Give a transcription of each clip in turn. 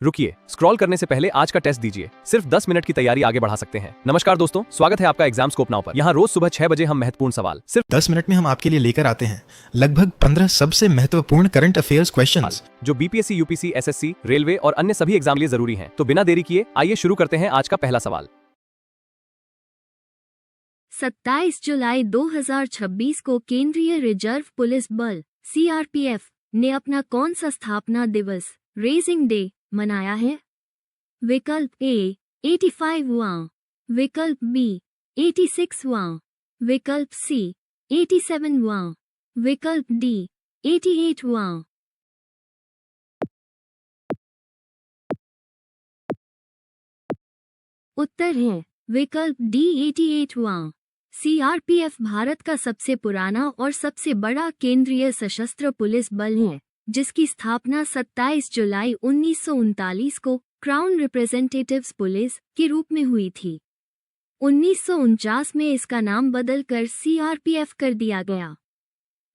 रुकिए, स्क्रॉल करने से पहले आज का टेस्ट दीजिए। सिर्फ 10 मिनट की तैयारी आगे बढ़ा सकते हैं। नमस्कार दोस्तों, स्वागत है आपका एग्जाम स्कोप नाउ पर। यहाँ रोज सुबह 6 बजे हम महत्वपूर्ण सवाल सिर्फ 10 मिनट में हम आपके लिए लेकर आते हैं लगभग 15 सबसे महत्वपूर्ण करंट अफेयर्स क्वेश्चंस जो बीपीएससी, यूपीएससी, एसएससी, रेलवे और अन्य सभी एग्जाम लिए जरूरी हैं। तो बिना देरी किए आइए शुरू करते हैं आज का पहला सवाल। 27 जुलाई 2026 को केंद्रीय रिजर्व पुलिस बल सीआरपीएफ ने अपना कौन सा स्थापना दिवस रेजिंग डे मनाया है? विकल्प ए 85वां, विकल्प बी 86वां, विकल्प सी 87वां, विकल्प डी 88वां। उत्तर है विकल्प डी 88वां। सीआरपीएफ भारत का सबसे पुराना और सबसे बड़ा केंद्रीय सशस्त्र पुलिस बल है, जिसकी स्थापना 27 जुलाई 1939 को क्राउन रिप्रेजेंटेटिव्स पुलिस के रूप में हुई थी। 1949 में इसका नाम बदलकर सीआरपीएफ कर दिया गया।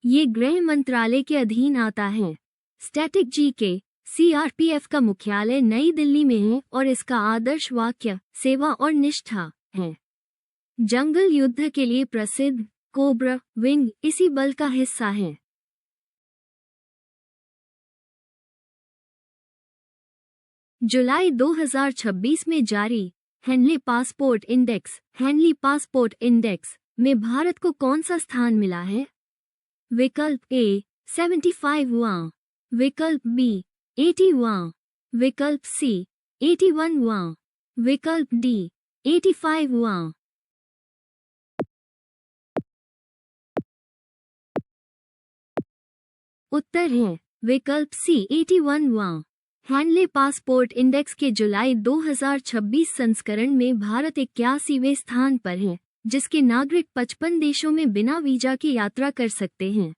ये गृह मंत्रालय के अधीन आता है। स्टैटिक जी के सीआरपीएफ का मुख्यालय नई दिल्ली में है और इसका आदर्श वाक्य सेवा और निष्ठा है। जंगल युद्ध के लिए प्रसिद्ध कोब्रा विंग इसी बल का हिस्सा है। जुलाई 2026 में जारी हेनली पासपोर्ट इंडेक्स में भारत को कौन सा स्थान मिला है? विकल्प ए 75वां, विकल्प बी 80वां, विकल्प सी 81वां, विकल्प डी 85वां। उत्तर है विकल्प सी 81वां। हेनली पासपोर्ट इंडेक्स के जुलाई 2026 संस्करण में भारत 81वें स्थान पर है, जिसके नागरिक 55 देशों में बिना वीजा के यात्रा कर सकते हैं।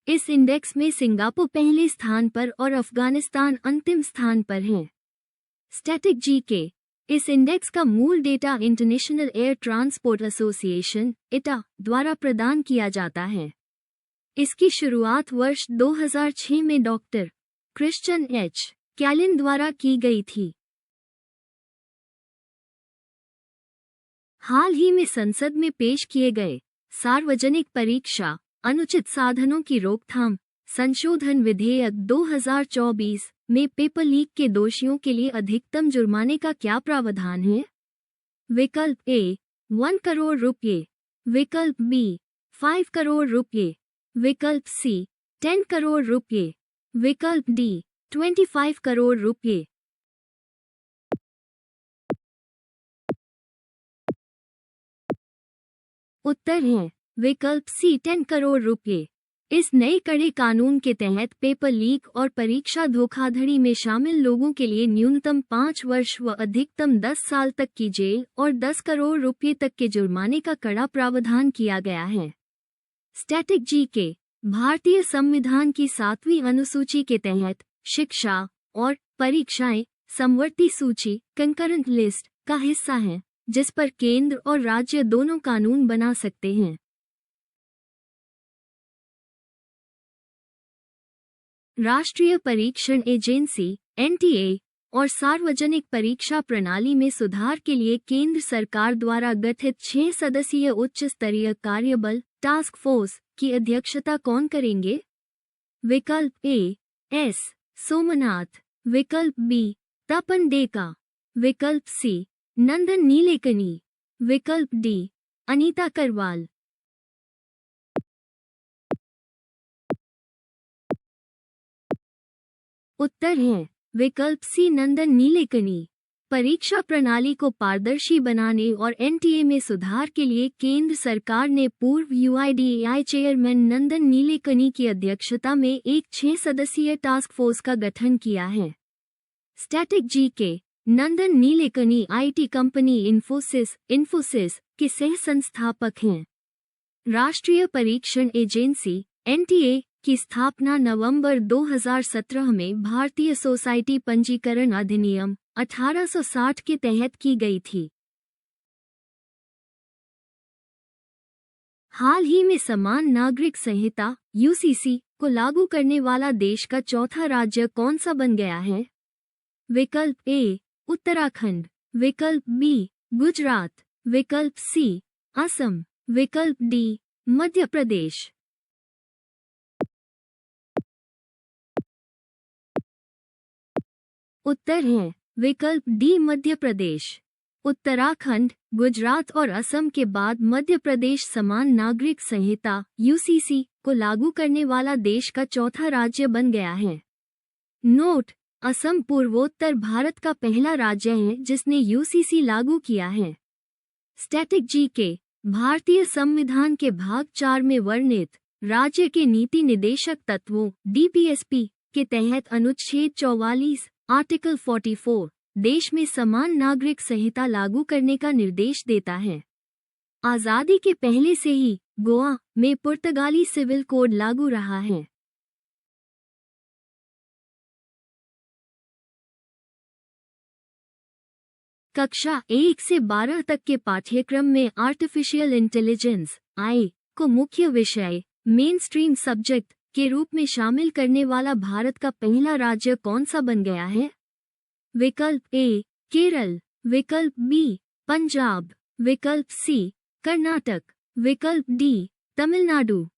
इस इंडेक्स में सिंगापुर पहले स्थान पर और अफगानिस्तान अंतिम स्थान पर है। स्टैटिक जी के इस इंडेक्स का मूल data international air transport association (ITA) द्वारा प्रदान किया जाता है। इसकी शुरुआत वर्ष 2006 में डॉक्टर क्रिश्चियन एच कैलिन द्वारा की गई थी। हाल ही में संसद में पेश किए गए सार्वजनिक परीक्षा अनुचित साधनों की रोकथाम संशोधन विधेयक 2024 में पेपर लीक के दोषियों के लिए अधिकतम जुर्माने का क्या प्रावधान है? विकल्प ए 1 करोड़ रुपये, विकल्प बी 5 करोड़ रुपये, विकल्प सी 10 करोड़ रुपये, विकल्प डी 25 करोड़ रुपये। उत्तर है विकल्प सी 10 करोड़ रुपये। इस नए कड़े कानून के तहत पेपर लीक और परीक्षा धोखाधड़ी में शामिल लोगों के लिए न्यूनतम 5 वर्ष व अधिकतम 10 साल तक की जेल और 10 करोड़ रुपये तक के जुर्माने का कड़ा प्रावधान किया गया है। स्टैटिक जी के भारतीय संविधान की 7वीं अनुसूची के तहत शिक्षा और परीक्षाएं समवर्ती सूची कंकरेंट लिस्ट का हिस्सा हैं, जिस पर केंद्र और राज्य दोनों कानून बना सकते हैं। राष्ट्रीय परीक्षण एजेंसी (NTA) और सार्वजनिक परीक्षा प्रणाली में सुधार के लिए केंद्र सरकार द्वारा गठित 6 सदस्यीय उच्च स्तरीय कार्यबल टास्क फोर्स की अध्यक्षता कौन करेंगे? विकल्प ए एस सोमनाथ, विकल्प बी तपन डेका, विकल्प सी नंदन नीलेकनी, विकल्प डी अनीता करवाल। उत्तर है विकल्प सी नंदन नीलेकनी। परीक्षा प्रणाली को पारदर्शी बनाने और NTA में सुधार के लिए केंद्र सरकार ने पूर्व UIDAI चेयरमैन नंदन नीलेकनी की अध्यक्षता में एक 6 सदस्यीय टास्क फोर्स का गठन किया है। स्टैटिक जी के नंदन नीलेकनी IT कंपनी इन्फोसिस के सह संस्थापक हैं। राष्ट्रीय परीक्षण एजेंसी (NTA) की स्थापना नवंबर 2017 में भारतीय सोसाइटी पंजीकरण अधिनियम 1860 के तहत की गई थी। हाल ही में समान नागरिक संहिता (UCC) को लागू करने वाला देश का चौथा राज्य कौन सा बन गया है? विकल्प ए उत्तराखंड, विकल्प बी गुजरात, विकल्प सी असम, विकल्प डी मध्य प्रदेश। उत्तर है विकल्प डी मध्य प्रदेश। उत्तराखंड, गुजरात और असम के बाद मध्य प्रदेश समान नागरिक संहिता यूसीसी को लागू करने वाला देश का चौथा राज्य बन गया है। नोट: असम पूर्वोत्तर भारत का पहला राज्य है जिसने यूसीसी लागू किया है। स्टैटिक जीके: भारतीय संविधान के भाग 4 में वर्णित राज्य के नीति निदेशक तत्वों डीपीएसपी के तहत अनुच्छेद 44 आर्टिकल 44 देश में समान नागरिक संहिता लागू करने का निर्देश देता है। आजादी के पहले से ही गोवा में पुर्तगाली सिविल कोड लागू रहा है। कक्षा 1 से 12 तक के पाठ्यक्रम में आर्टिफिशियल इंटेलिजेंस आई को मुख्य विषय मेन स्ट्रीम सब्जेक्ट के रूप में शामिल करने वाला भारत का पहला राज्य कौन सा बन गया है? विकल्प ए केरल, विकल्प बी पंजाब, विकल्प सी कर्नाटक, विकल्प डी तमिलनाडु।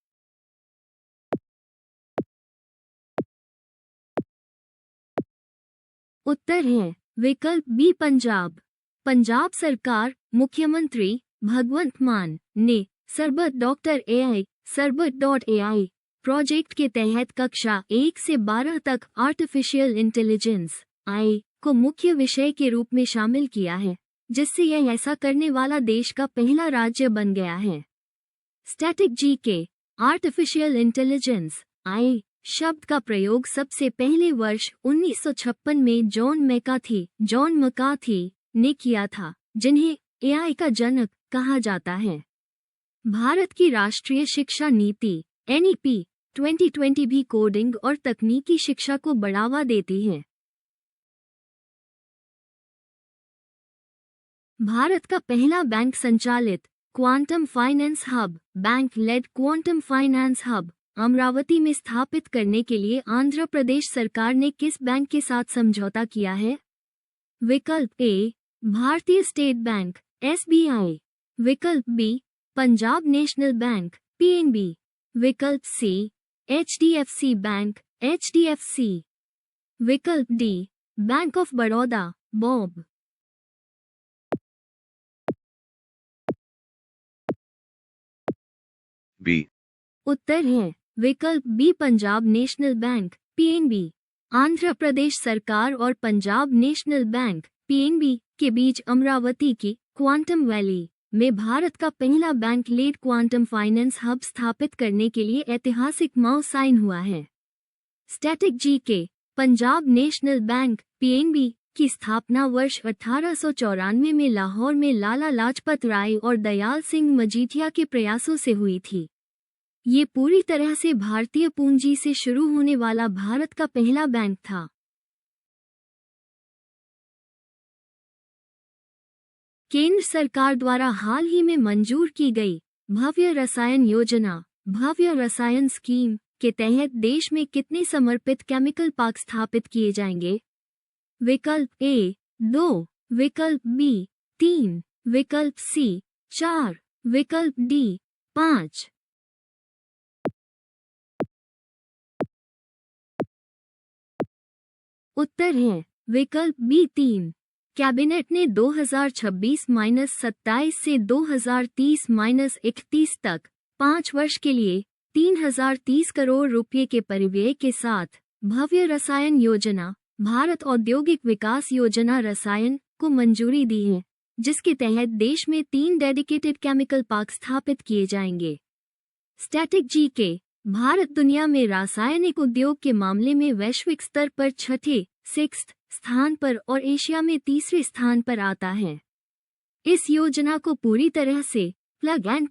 उत्तर है विकल्प बी पंजाब। पंजाब सरकार मुख्यमंत्री भगवंत मान ने सरबत.ai प्रोजेक्ट के तहत कक्षा 1 से 12 तक आर्टिफिशियल इंटेलिजेंस आई को मुख्य विषय के रूप में शामिल किया है, जिससे यह ऐसा करने वाला देश का पहला राज्य बन गया है। स्टैटिक जीके: आर्टिफिशियल इंटेलिजेंस आई शब्द का प्रयोग सबसे पहले वर्ष 1956 में जॉन मकार्थी ने किया था, जिन्हें एआई का जनक कहा जाता है। भारत की राष्ट्रीय शिक्षा नीति एनईपी 2020 भी कोडिंग और तकनीकी शिक्षा को बढ़ावा देती है। भारत का पहला बैंक संचालित quantum finance hub bank led quantum finance hub Amaravati में स्थापित करने के लिए आंध्र प्रदेश सरकार ने किस बैंक के साथ समझौता किया है? विकल्प A Bharatiya State Bank SBI, विकल्प B Punjab National Bank PNB, विकल्प सी एचडीएफसी बैंक एचडीएफसी, विकल्प D Bank of Baroda BOB. B. उत्तर है विकल्प B Punjab National Bank PNB. Andhra Pradesh सरकार और पंजाब नेशनल बैंक पीएनबी के बीच अमरावती की क्वांटम वैली में भारत का पहला bank led quantum finance hub स्थापित करने के लिए ऐतिहासिक MoU साइन हुआ है। Static GK: Punjab National Bank PNB की स्थापना वर्ष 1894 में लाहौर में लाला लाजपत राय और दयाल सिंह मजीठिया के प्रयासों से हुई थी। ये पूरी तरह से भारतीय पूंजी से शुरू होने वाला भारत का पहला बैंक था। केंद्र सरकार द्वारा हाल ही में मंजूर की गई भव्य रसायन योजना भव्य रसायन स्कीम के तहत देश में कितने समर्पित केमिकल पार्क स्थापित किए जाएंगे? विकल्प ए 2, विकल्प बी 3, विकल्प सी 4, विकल्प डी 5। उत्तर है विकल्प बी 3। कैबिनेट ने 2026-27 से 2030-31 तक 5 वर्ष के लिए 3030 करोड़ रुपये के परिव्यय के साथ भव्य रसायन योजना भारत औद्योगिक विकास योजना रसायन को मंजूरी दी है, जिसके तहत देश में 3 डेडिकेटेड केमिकल पार्क स्थापित किए जाएंगे। स्टैटिक जीके: भारत दुनिया में रासायनिक उद्योग के मामले में वैश्विक स्तर पर छठे 6th स्थान पर और एशिया में 3रे स्थान पर आता है। इस योजना को पूरी तरह से प्लग एंड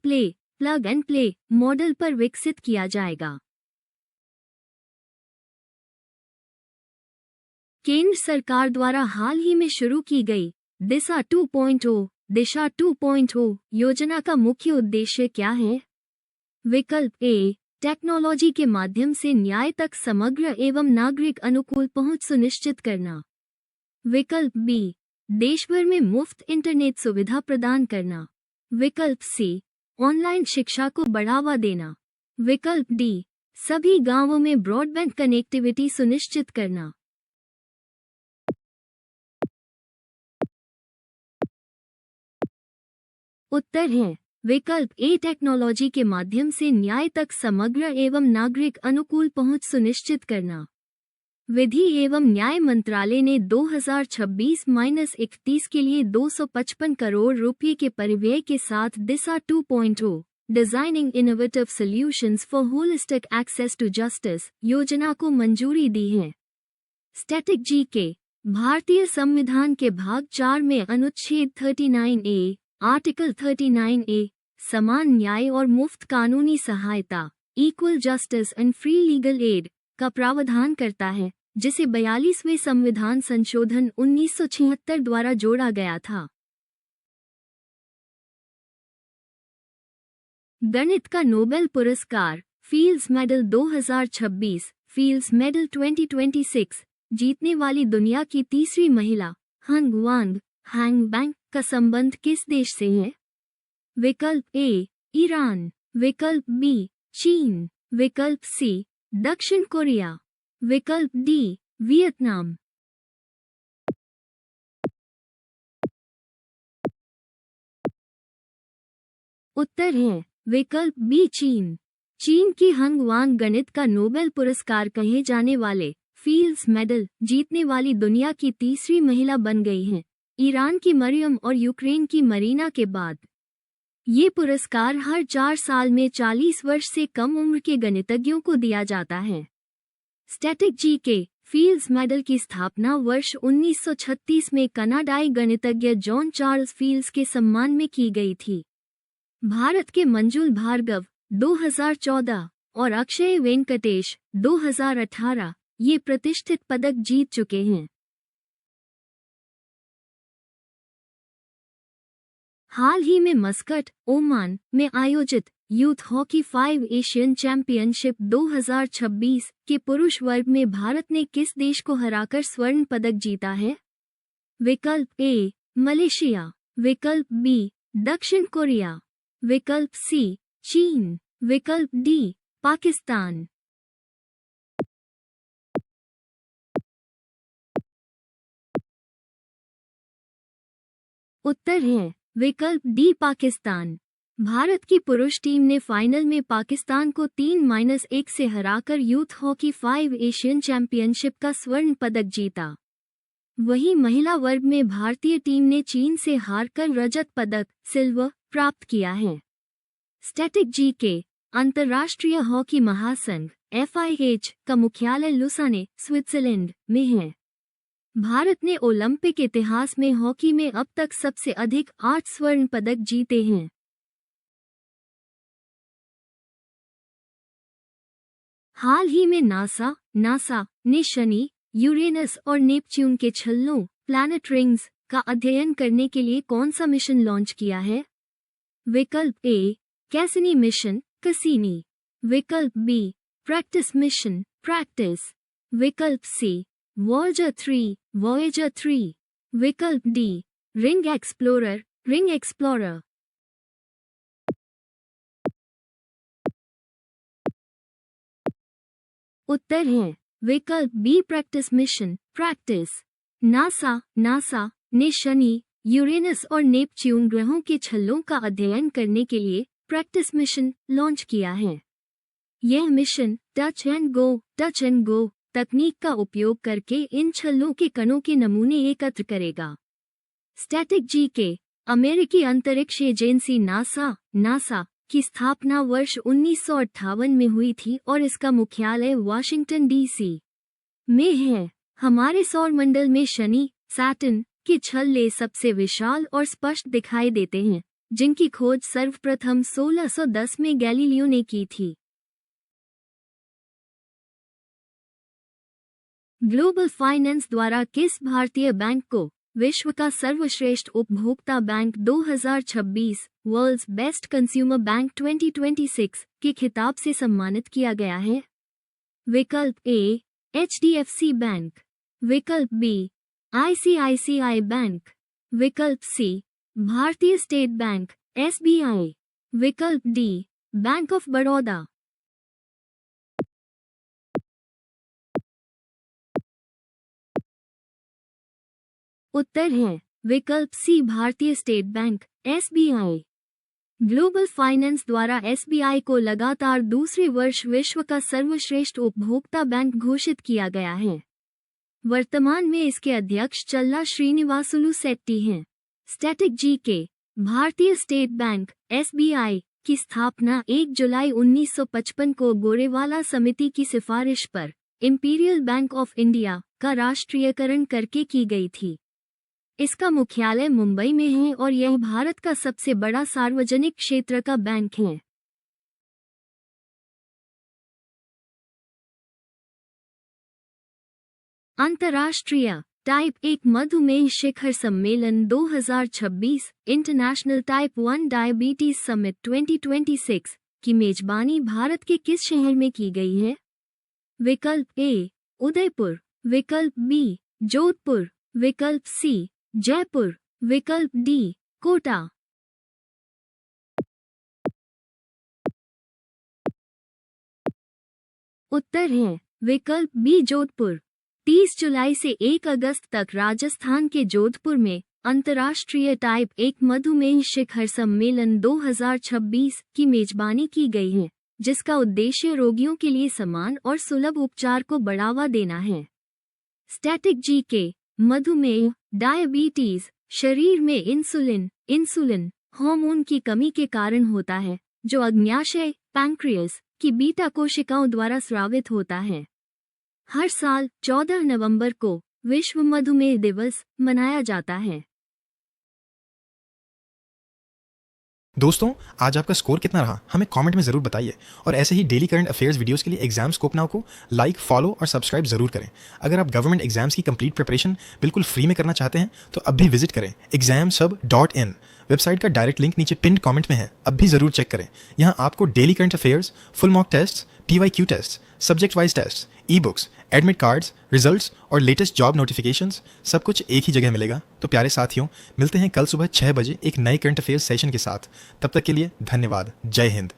प्ले मॉडल पर विकसित किया जाएगा। केंद्र सरकार द्वारा हाल ही में शुरू की गई दिशा 2.0 योजना का मुख्य उद्देश्य क्या है? विकल्प ए टेक्नोलॉजी के माध्यम से न्याय तक समग्र एवं नागरिक अनुकूल पहुंच सुनिश्चित करना, विकल्प बी, देश भर में मुफ्त इंटरनेट सुविधा प्रदान करना। विकल्प सी, ऑनलाइन शिक्षा को बढ़ावा देना। विकल्प डी, सभी गांवों में ब्रॉडबैंड कनेक्टिविटी सुनिश्चित करना। उत्तर है विकल्प ए, टेक्नोलॉजी के माध्यम से न्याय तक समग्र एवं नागरिक अनुकूल पहुंच सुनिश्चित करना। विधि एवं न्याय मंत्रालय ने 2026-31 के लिए 255 करोड़ रुपए के परिव्यय के साथ Disha 2.0 designing innovative solutions for holistic access to justice योजना को मंजूरी दी है। स्टैटिक जीके, भारतीय संविधान के भाग 4 में अनुच्छेद 39A, आर्टिकल 39A, समान न्याय और मुफ्त कानूनी सहायता, equal justice and free legal aid का प्रावधान करता है, जिसे 42वें संविधान संशोधन 1976 द्वारा जोड़ा गया था। गणित का नोबेल पुरस्कार फील्ड्स मेडल 2026, फील्ड्स मेडल 2026 जीतने वाली दुनिया की तीसरी महिला हंग बैंग का संबंध किस देश से है? विकल्प ए, ईरान। विकल्प बी, चीन। विकल्प सी, दक्षिण कोरिया। विकल्प डी, वियतनाम। उत्तर है विकल्प बी, चीन। चीन की हंग गणित का नोबेल पुरस्कार कहे जाने वाले फील्ड्स मेडल जीतने वाली दुनिया की तीसरी महिला बन गई हैं, ईरान की मरियम और यूक्रेन की मरीना के बाद। ये पुरस्कार हर 4 साल में 40 वर्ष से कम उम्र के गणितज्ञों को दिया जाता है। स्टैटिक जीके, फील्ड्स मेडल की स्थापना वर्ष 1936 में कनाडाई गणितज्ञ जॉन चार्ल्स फील्ड्स के सम्मान में की गई थी। भारत के मंजुल भार्गव 2014 और अक्षय वेंकटेश 2018 ये प्रतिष्ठित पदक जीत चुके हैं। हाल ही में मस्कट, ओमान में आयोजित यूथ हॉकी 5 एशियन चैंपियनशिप 2026 के पुरुष वर्ग में भारत ने किस देश को हराकर स्वर्ण पदक जीता है? विकल्प ए, मलेशिया। विकल्प बी, दक्षिण कोरिया। विकल्प सी, चीन। विकल्प डी, पाकिस्तान। उत्तर है विकल्प डी, पाकिस्तान। भारत की पुरुष टीम ने फाइनल में पाकिस्तान को 3-1 से हराकर यूथ हॉकी 5 एशियन चैंपियनशिप का स्वर्ण पदक जीता। वहीं महिला वर्ग में भारतीय टीम ने चीन से हारकर रजत पदक सिल्वर प्राप्त किया है। स्टैटिक जीके, अंतर्राष्ट्रीय हॉकी महासंघ FIH का मुख्यालय लुसाने, स्विट्जरलैंड में है। भारत ने ओलंपिक इतिहास में हॉकी में अब तक सबसे अधिक 8 स्वर्ण पदक जीते हैं। हाल ही में नासा ने शनि, यूरेनस और नेपच्यून के छल्लों प्लैनेट रिंग्स का अध्ययन करने के लिए कौन सा मिशन लॉन्च किया है? विकल्प ए, कैसिनी मिशन, कैसिनी। विकल्प बी, प्रैक्टिस मिशन, प्रैक्टिस। विकल्प सी, वॉयेजर 3। विकल्प डी, रिंग एक्सप्लोरर। उत्तर है विकल्प B, practice mission, practice. NASA ने शनि, यूरेनस और नेपच्यून ग्रहों के छल्लों का अध्ययन करने के लिए प्रैक्टिस मिशन लॉन्च किया है। यह मिशन टच एंड गो तकनीक का उपयोग करके इन छल्लों के कणों के नमूने एकत्र करेगा। स्टैटिक जीके, अमेरिकी अंतरिक्ष एजेंसी नासा की स्थापना वर्ष 1958 में हुई थी और इसका मुख्यालय वाशिंगटन DC में है। हमारे सौरमंडल में शनि, सैटर्न के छल्ले सबसे विशाल और स्पष्ट दिखाई देते हैं, जिनकी खोज सर्वप्रथम 1610 में गैलीलियो ने की थी। ग्लोबल फाइनेंस द्वारा किस भारतीय बैंक को विश्व का सर्वश्रेष्ठ उपभोक्ता bank 2026 world's best consumer bank 2026 के खिताब से सम्मानित किया गया है? विकल्प ए, HDFC बैंक। विकल्प बी, ICICI बैंक। विकल्प C Bharatiya State Bank SBI। विकल्प डी बैंक ऑफ बड़ौदा। उत्तर है विकल्प C Bharatiya State Bank SBI। Global Finance द्वारा SBI को लगातार दूसरे वर्ष विश्व का सर्वश्रेष्ठ उपभोक्ता बैंक घोषित किया गया है। वर्तमान में इसके अध्यक्ष चल्ला श्रीनिवासुलु शेट्टी हैं। स्टैटिक जीके भारतीय स्टेट बैंक SBI की स्थापना 1 जुलाई 1955 को गोरेवाला समिति की सिफारिश पर इंपीरियल बैंक ऑफ इंडिया का राष्ट्रीयकरण करके की गई थी। इसका मुख्यालय मुंबई में है और यह भारत का सबसे बड़ा सार्वजनिक क्षेत्र का बैंक है। अंतर्राष्ट्रीय टाइप 1 मधुमेह शिखर सम्मेलन 2026 इंटरनेशनल टाइप 1 डायबिटीज समिट 2026 की मेजबानी भारत के किस शहर में की गई है? विकल्प ए उदयपुर। विकल्प बी जोधपुर। विकल्प सी जयपुर। विकल्प डी कोटा। उत्तर है विकल्प बी जोधपुर। 30 जुलाई से 1 अगस्त तक राजस्थान के जोधपुर में अंतर्राष्ट्रीय टाइप 1 मधुमेह शिखर सम्मेलन 2026 की मेजबानी की गई है, जिसका उद्देश्य रोगियों के लिए समान और सुलभ उपचार को बढ़ावा देना है। स्टैटिक जीके मधुमेह डायबिटीज शरीर में इंसुलिन हार्मोन की कमी के कारण होता है, जो अग्न्याशय पैंक्रियास की बीटा कोशिकाओं द्वारा स्रावित होता है। हर साल 14 नवंबर को विश्व मधुमेह दिवस मनाया जाता है। दोस्तों, आज आपका स्कोर कितना रहा हमें कमेंट में ज़रूर बताइए और ऐसे ही डेली करंट अफेयर्स वीडियोस के लिए एग्जाम स्कोप नाउ को लाइक, फॉलो और सब्सक्राइब ज़रूर करें। अगर आप गवर्नमेंट एग्जाम्स की कंप्लीट प्रिपरेशन बिल्कुल फ्री में करना चाहते हैं तो अब भी विजिट करें examsub.in। वेबसाइट का डायरेक्ट लिंक नीचे पिन कमेंट में है, अब भी ज़रूर चेक करें। यहाँ आपको daily current affairs, full mock test, PYQ test, subject wise test, ebooks, admit cards, results और लेटेस्ट जॉब नोटिफिकेशंस सब कुछ एक ही जगह मिलेगा। तो प्यारे साथियों, मिलते हैं कल सुबह 6 बजे एक नए करंट अफेयर्स सेशन के साथ। तब तक के लिए धन्यवाद। जय हिंद।